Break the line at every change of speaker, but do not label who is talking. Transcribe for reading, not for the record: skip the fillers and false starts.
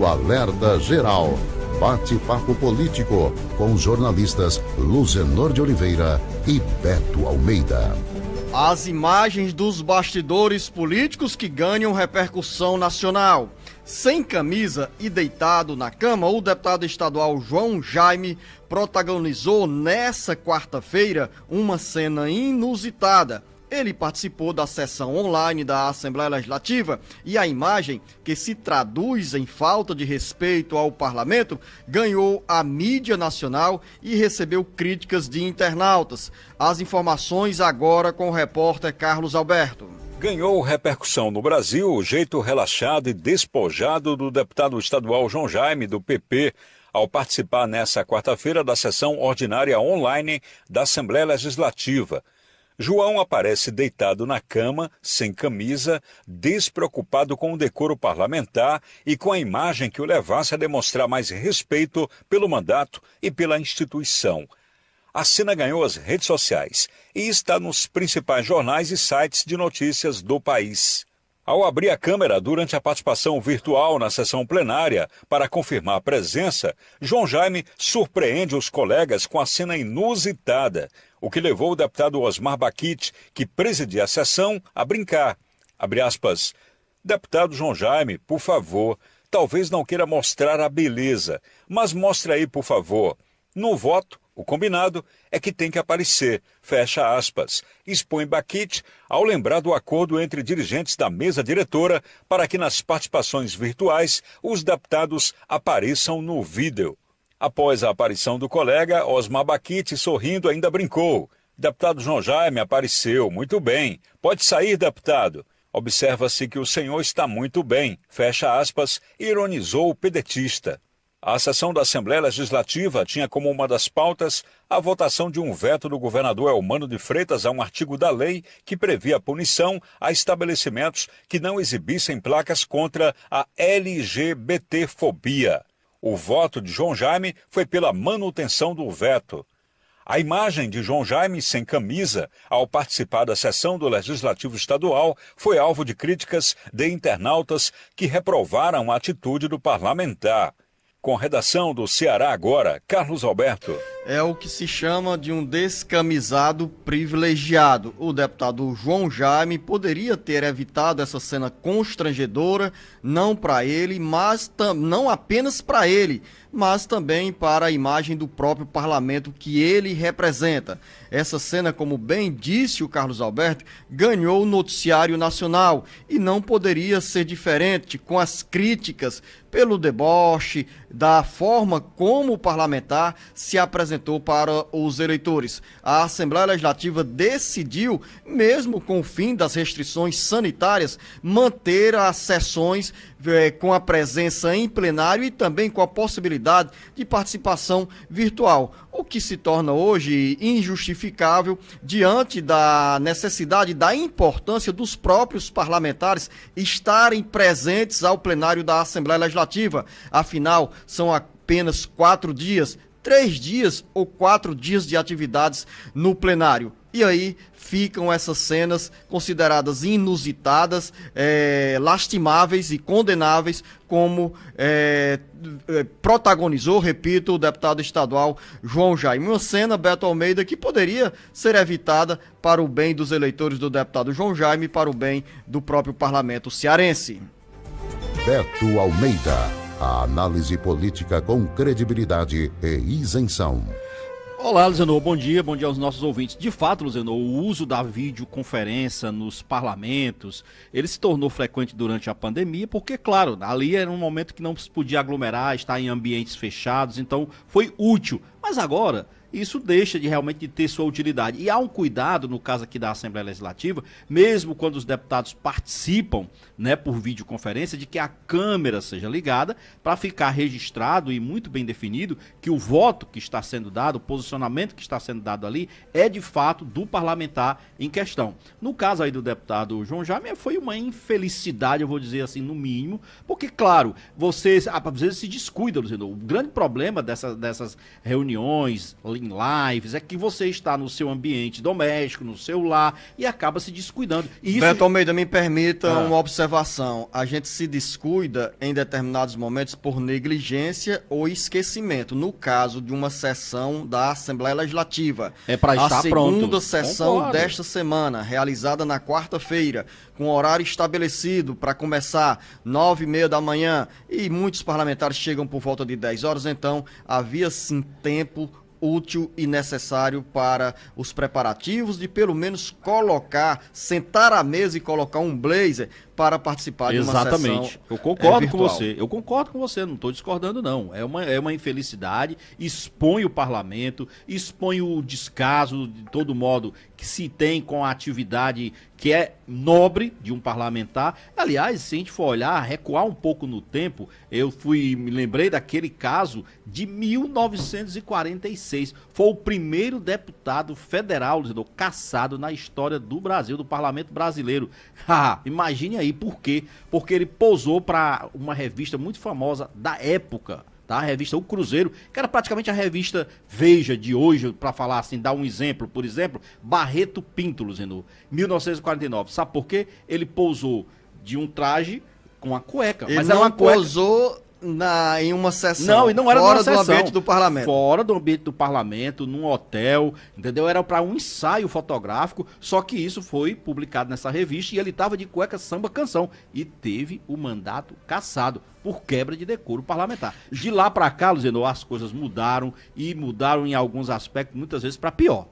Alerta Geral. Bate-papo político com os jornalistas Luzenor de Oliveira e Beto Almeida.
As imagens dos bastidores políticos que ganham repercussão nacional. Sem camisa e deitado na cama, o deputado estadual João Jaime protagonizou nessa quarta-feira uma cena inusitada. Ele participou da sessão online da Assembleia Legislativa e a imagem, que se traduz em falta de respeito ao parlamento, ganhou a mídia nacional e recebeu críticas de internautas. As informações agora com o repórter Carlos Alberto.
Ganhou repercussão no Brasil o jeito relaxado e despojado do deputado estadual João Jaime, do PP, ao participar nessa quarta-feira da sessão ordinária online da Assembleia Legislativa. João aparece deitado na cama, sem camisa, despreocupado com o decoro parlamentar e com a imagem que o levasse a demonstrar mais respeito pelo mandato e pela instituição. A cena ganhou as redes sociais e está nos principais jornais e sites de notícias do país. Ao abrir a câmera durante a participação virtual na sessão plenária para confirmar a presença, João Jaime surpreende os colegas com a cena inusitada, o que levou o deputado Osmar Baquite, que presidia a sessão, a brincar. Abre aspas, deputado João Jaime, por favor, talvez não queira mostrar a beleza, mas mostre aí, por favor. No voto, o combinado é que tem que aparecer, fecha aspas, expõe Baquite ao lembrar do acordo entre dirigentes da mesa diretora para que nas participações virtuais os deputados apareçam no vídeo. Após a aparição do colega, Osmar Baquite, sorrindo, ainda brincou. Deputado João Jaime apareceu, muito bem. Pode sair, deputado. Observa-se que o senhor está muito bem, fecha aspas, ironizou o pedetista. A sessão da Assembleia Legislativa tinha como uma das pautas a votação de um veto do governador Eumano de Freitas a um artigo da lei que previa a punição a estabelecimentos que não exibissem placas contra a LGBTfobia. O voto de João Jaime foi pela manutenção do veto. A imagem de João Jaime sem camisa ao participar da sessão do Legislativo Estadual foi alvo de críticas de internautas que reprovaram a atitude do parlamentar. Com redação do Ceará Agora, Carlos Alberto.
É o que se chama de um descamisado privilegiado. O deputado João Jaime poderia ter evitado essa cena constrangedora, não para ele, mas não apenas para ele, mas também para a imagem do próprio parlamento que ele representa. Essa cena, como bem disse o Carlos Alberto, ganhou o noticiário nacional e não poderia ser diferente com as críticas pelo deboche, da forma como o parlamentar se apresentou para os eleitores. A Assembleia Legislativa decidiu, mesmo com o fim das restrições sanitárias, manter as sessões com a presença em plenário e também com a possibilidade de participação virtual, o que se torna hoje injustificável diante da necessidade, da importância dos próprios parlamentares estarem presentes ao plenário da Assembleia Legislativa. Afinal, são apenas 4 dias, 3 dias ou 4 dias de atividades no plenário. E aí ficam essas cenas consideradas inusitadas, lastimáveis e condenáveis, como protagonizou, repito, o deputado estadual João Jaime. Uma cena, Beto Almeida, que poderia ser evitada para o bem dos eleitores do deputado João Jaime e para o bem do próprio parlamento cearense.
Beto Almeida, a análise política com credibilidade e isenção.
Olá, Luzenor, bom dia aos nossos ouvintes. De fato, Luzenor, o uso da videoconferência nos parlamentos, ele se tornou frequente durante a pandemia, porque, claro, ali era um momento que não se podia aglomerar, estar em ambientes fechados, então foi útil. Mas agora, isso deixa de realmente ter sua utilidade. E há um cuidado, no caso aqui da Assembleia Legislativa, mesmo quando os deputados participam, por videoconferência, de que a câmera seja ligada para ficar registrado e muito bem definido que o voto que está sendo dado, o posicionamento que está sendo dado ali, é de fato do parlamentar em questão. No caso aí do deputado João Jaime, foi uma infelicidade, eu vou dizer assim, no mínimo, porque, claro, vocês às vezes se descuidam, Luciano. O grande problema dessas reuniões em lives, é que você está no seu ambiente doméstico, no seu lar, e acaba se descuidando. E isso...
Beto Almeida, me permita uma observação. A gente se descuida em determinados momentos por negligência ou esquecimento. No caso de uma sessão da Assembleia Legislativa.
É para estar pronto.
A segunda sessão
Concordo.
desta semana, realizada na quarta-feira, com horário estabelecido para começar 9h30 da manhã, e muitos parlamentares chegam por volta de 10 horas, então havia sim tempo útil e necessário para os preparativos de pelo menos sentar à mesa e colocar um blazer para participar de uma sessão.
Exatamente. Eu concordo com
virtual.
você. Eu concordo com você, não estou discordando, não. É uma infelicidade, expõe o parlamento, expõe o descaso, de todo modo, que se tem com a atividade que é nobre de um parlamentar. Aliás, se a gente for olhar, recuar um pouco no tempo, me lembrei daquele caso de 1946. Foi o primeiro deputado federal, cassado na história do Brasil, do parlamento brasileiro. Imagine aí por quê? Porque ele posou para uma revista muito famosa da época, tá? A revista O Cruzeiro, que era praticamente a revista Veja de hoje, para falar assim, dar um exemplo, por exemplo, Barreto Pinto, Luzenor, 1949. Sabe por quê? Ele posou de um traje com a cueca.
Ele
mas
não
era uma cueca...
posou em uma sessão.
Não, e não era
fora
numa
do
sessão.
ambiente do parlamento.
Fora do ambiente do parlamento, num hotel, entendeu? Era para um ensaio fotográfico, só que isso foi publicado nessa revista e ele estava de cueca samba canção e teve o mandato cassado por quebra de decoro parlamentar. De lá para cá, Luzenor, as coisas mudaram e mudaram em alguns aspectos, muitas vezes para pior.